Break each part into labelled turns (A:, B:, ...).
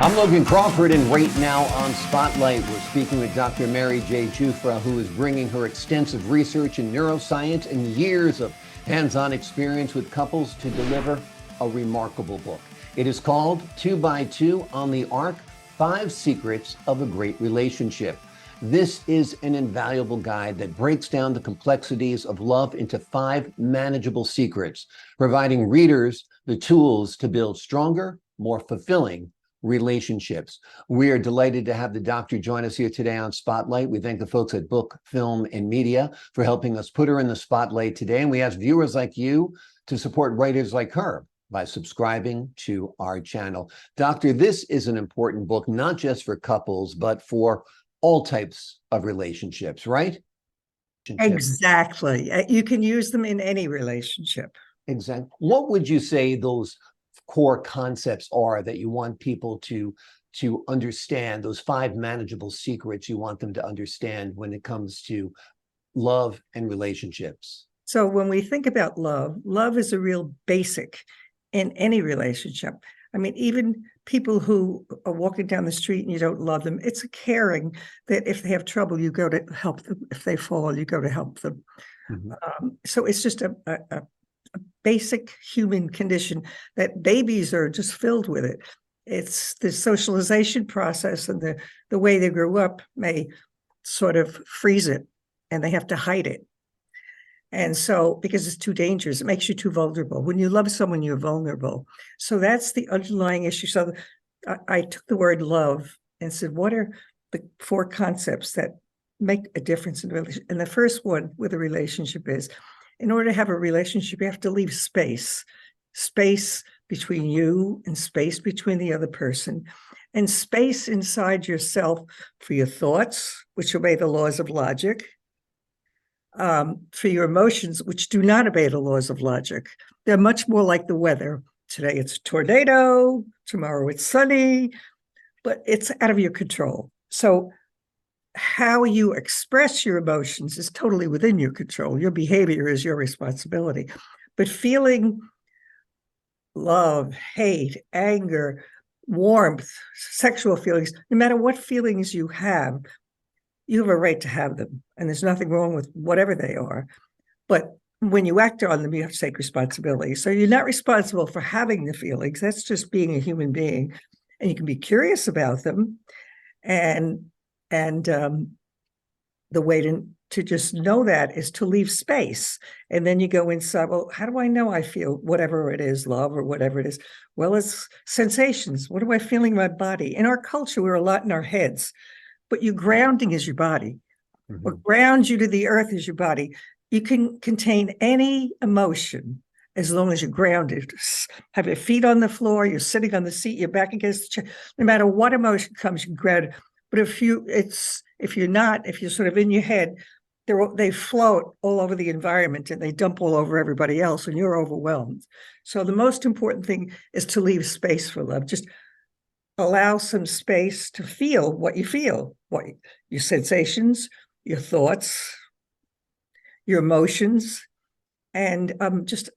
A: I'm Logan Crawford, and right now on Spotlight, we're speaking with Dr. Mary J. Giuffra, who is bringing her extensive research in neuroscience and years of hands-on experience with couples to deliver a remarkable book. It is called 2x2 on the Arc, 5 Secrets of a Great Relationship. This is an invaluable guide that breaks down the complexities of love into 5 manageable secrets, providing readers the tools to build stronger, more fulfilling relationships. We are delighted to have the doctor join us here today on Spotlight. We thank the folks at Book, Film, and Media for helping us put her in the spotlight today. And we ask viewers like you to support writers like her by subscribing to our channel. Doctor, this is an important book, not just for couples, but for all types of relationships, right?
B: Exactly. You can use them in any relationship.
A: Exactly. What would you say those core concepts are that you want people to understand, those 5 manageable secrets you want them to understand when it comes to love and relationships?
B: So when we think about love, love is a real basic in any relationship. I mean, even people who are walking down the street and you don't love them, it's a caring that if they have trouble, you go to help them. If they fall, you go to help them. Mm-hmm. So it's just a basic human condition that babies are just filled with it. It's the socialization process, and the way they grew up may sort of freeze it, and they have to hide it. And so, because it's too dangerous, it makes you too vulnerable. When you love someone, you're vulnerable. So that's the underlying issue. So I took the word love and said, what are the 4 concepts that make a difference in a relationship? And the first one with a relationship is, in order to have a relationship, you have to leave space between you and space between the other person, and space inside yourself for your thoughts, which obey the laws of logic, for your emotions, which do not obey the laws of logic. They're much more like the weather. Today it's a tornado, tomorrow it's sunny, but it's out of your control. So how you express your emotions is totally within your control. Your behavior is your responsibility. But feeling love, hate, anger, warmth, sexual feelings, no matter what feelings you have a right to have them. And there's nothing wrong with whatever they are. But when you act on them, you have to take responsibility. So you're not responsible for having the feelings. That's just being a human being. And you can be curious about them. And the way to just know that is to leave space. And then you go inside, well, how do I know I feel whatever it is, love or whatever it is? Well, it's sensations. What am I feeling in my body? In our culture, we're a lot in our heads, but your grounding is your body. Mm-hmm. What grounds you to the earth is your body. You can contain any emotion as long as you're grounded. Have your feet on the floor, you're sitting on the seat, you're back against the chair. No matter what emotion comes, you can ground it. But if you're sort of in your head, they float all over the environment and they dump all over everybody else, and you're overwhelmed. So the most important thing is to leave space for love. Just allow some space to feel what you feel, what your sensations, your thoughts, your emotions, and just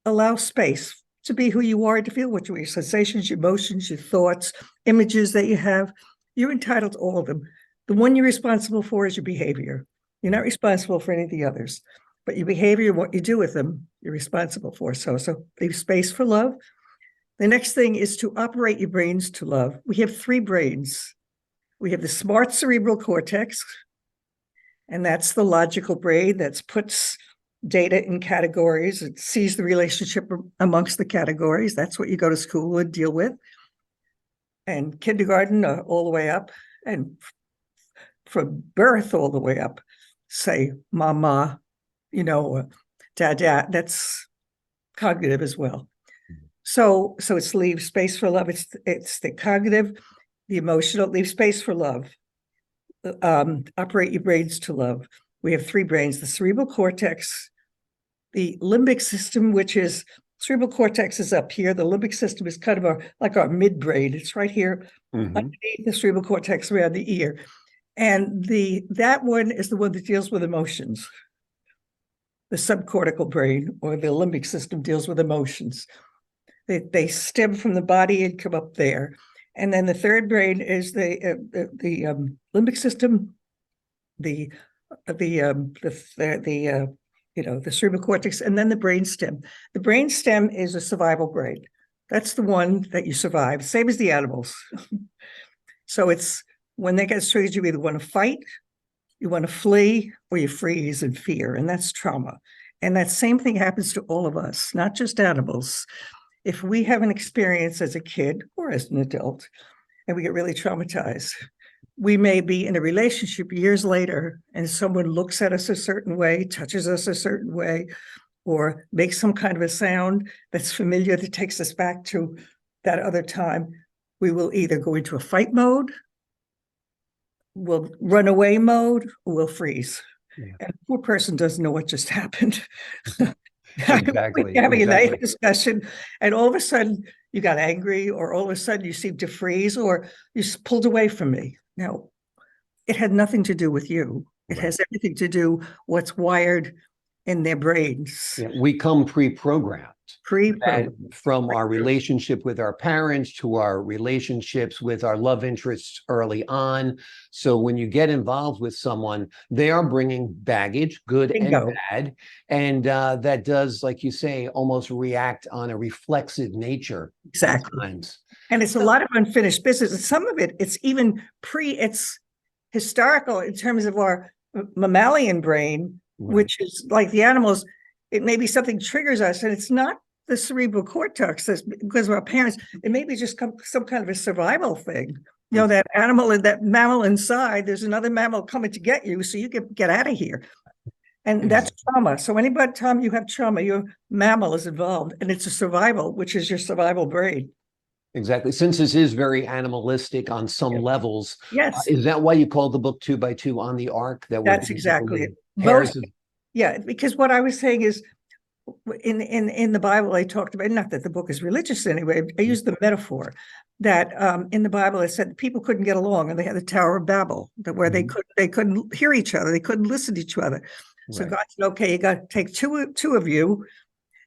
B: allow space to be who you are, to feel what your sensations, your emotions, your thoughts, images that you have. You're entitled to all of them. The one you're responsible for is your behavior. You're not responsible for any of the others, but your behavior, what you do with them, you're responsible for. So leave space for love. The next thing is to operate your brains to love. We have 3 brains. We have the smart cerebral cortex, and that's the logical brain that puts data in categories. It sees the relationship amongst the categories. That's what you go to school and deal with. And kindergarten all the way up, and from birth all the way up, say mama, dada, that's cognitive as well. So it's leave space for love. It's the cognitive, the emotional, leave space for love. Operate your brains to love. We have 3 brains: the cerebral cortex, the limbic system, which is cerebral cortex is up here. The limbic system is kind of like our midbrain. It's right here, mm-hmm. underneath the cerebral cortex around the ear. And that one is the one that deals with emotions. The subcortical brain, or the limbic system, deals with emotions. They stem from the body and come up there. And then the third brain is the limbic system, the the cerebral cortex, and then the brainstem. The brainstem is a survival brain. That's the one that you survive, same as the animals. So it's when they get triggered, you either want to fight, you want to flee, or you freeze in fear, and that's trauma. And that same thing happens to all of us, not just animals. If we have an experience as a kid or as an adult, and we get really traumatized, we may be in a relationship years later, and someone looks at us a certain way, touches us a certain way, or makes some kind of a sound that's familiar that takes us back to that other time. We will either go into a fight mode, we'll run away mode, or we'll freeze. Yeah. And the poor person doesn't know what just happened.
A: Exactly.
B: We're having a nice discussion, and all of a sudden you got angry, or all of a sudden you seemed to freeze, or you pulled away from me. Now, it had nothing to do with you. It has everything to do what's wired in their brains.
A: Yeah, we come pre-programmed. From our relationship with our parents to our relationships with our love interests early on. So when you get involved with someone, they are bringing baggage, good and bad. And that does, like you say, almost react on a reflexive nature.
B: Exactly.
A: Sometimes.
B: And it's a lot of unfinished business. And some of it, it's even it's historical in terms of our mammalian brain, which is like the animals. It may be something triggers us, and it's not the cerebral cortex because of our parents. It may be just some kind of a survival thing. You know, that animal and that mammal inside, there's another mammal coming to get you, so you can get out of here. And that's trauma. So time you have trauma, your mammal is involved, and it's a survival, which is your survival brain.
A: Exactly. Since this is very animalistic on some levels,
B: yes.
A: Is that why you called the book 2 by 2 on the arc?
B: That's exactly it. Yeah, because what I was saying is, in the Bible, I talked about, not that the book is religious anyway, I used the metaphor that in the Bible, it said people couldn't get along, and they had the Tower of Babel, where they couldn't hear each other, they couldn't listen to each other. So God said, okay, you got to take two of you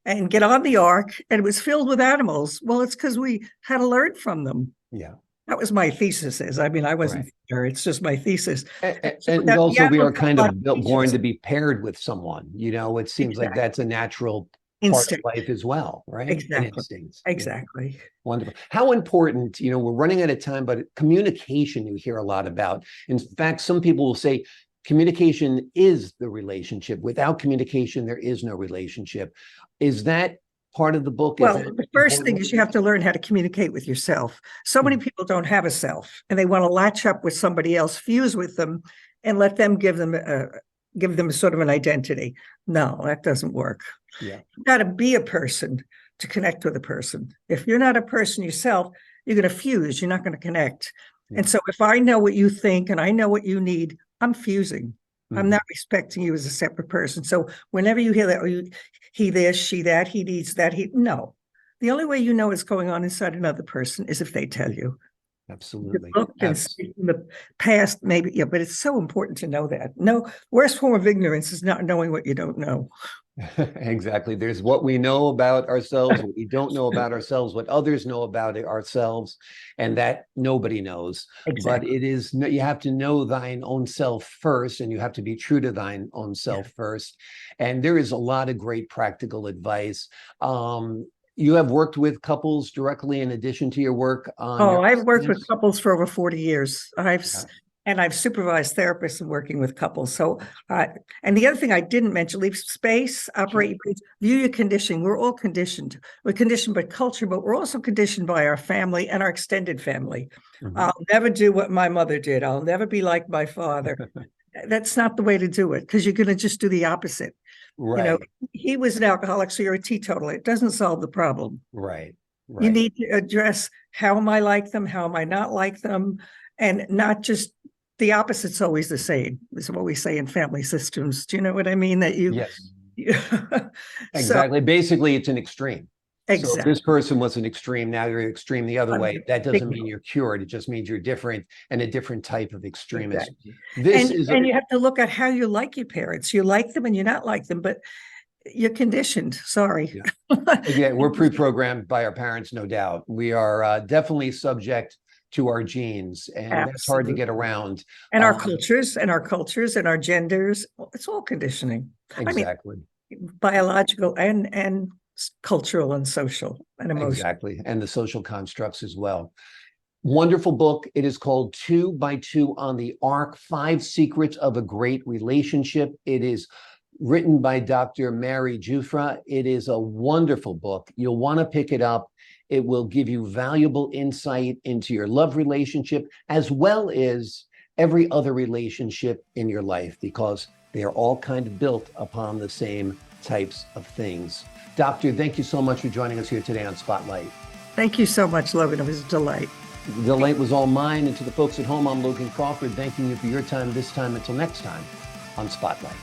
B: and get on the ark, and it was filled with animals. Well, it's because we had to learn from them.
A: Yeah.
B: That was my thesis. I mean, I wasn't there. It's just my thesis.
A: And also we are kind of born to be paired with someone. You know, it seems like that's a natural part of life as well, right?
B: Exactly. Exactly.
A: Yeah. Wonderful. How important, you know, we're running out of time, but communication you hear a lot about. In fact, some people will say communication is the relationship. Without communication, there is no relationship. Is that part of the book?
B: Well, the first thing is you have to learn how to communicate with yourself. So many people don't have a self, and they want to latch up with somebody else, fuse with them, and let them give them a sort of an identity. No, that doesn't work.
A: Yeah.
B: You've got to be a person to connect with a person. If you're not a person yourself, you're going to fuse. You're not going to connect. Yeah. And so if I know what you think and I know what you need, I'm fusing. I'm not respecting you as a separate person. So whenever you hear that, he this, she that, he needs that, no. The only way you know what's going on inside another person is if they tell you.
A: Absolutely.
B: Look and speak in the past, maybe, yeah, but it's so important to know that. No, worst form of ignorance is not knowing what you don't know.
A: Exactly. There's what we know about ourselves, what we don't know about ourselves, what others know about ourselves, and that nobody knows. Exactly. But it is, you have to know thine own self first, and you have to be true to thine own self first. And there is a lot of great practical advice. You have worked with couples directly in addition to your work on
B: I've worked with couples for over 40 years. And I've supervised therapists in working with couples. So, and the other thing I didn't mention, leave space, operate your brains, view your conditioning. We're all conditioned. We're conditioned by culture, but we're also conditioned by our family and our extended family. I'll never do what my mother did. I'll never be like my father. That's not the way to do it, because you're going to just do the opposite.
A: Right.
B: You know, he was an alcoholic, so you're a teetotaler. It doesn't solve the problem.
A: Right.
B: You need to address, how am I like them? How am I not like them? And not just the opposite's always the same, is what we say in family systems. Do you know what I mean? That you,
A: yes,
B: exactly.
A: So, basically, it's an extreme.
B: Exactly.
A: So if this person was an extreme, now you're extreme the other way. That doesn't mean you're cured. It just means you're different and a different type of extremist.
B: Exactly. And you have to look at how you like your parents. You like them and you're not like them, but you're conditioned. Sorry.
A: Yeah, we're pre-programmed by our parents, no doubt. We are definitely subject to our genes, and that's hard to get around.
B: And our cultures and our genders, it's all conditioning.
A: Exactly.
B: I mean, biological and cultural and social and emotional.
A: Exactly. And the social constructs as well. Wonderful book. It is called 2 by 2 on the Arc, 5 Secrets of a Great Relationship. It is written by Dr. Mary Giuffra. It is a wonderful book. You'll want to pick it up. It will give you valuable insight into your love relationship, as well as every other relationship in your life, because they are all kind of built upon the same types of things. Doctor, thank you so much for joining us here today on Spotlight.
B: Thank you so much, Logan. It was a delight.
A: The delight was all mine. And to the folks at home, I'm Logan Crawford, thanking you for your time this time. Until next time on Spotlight.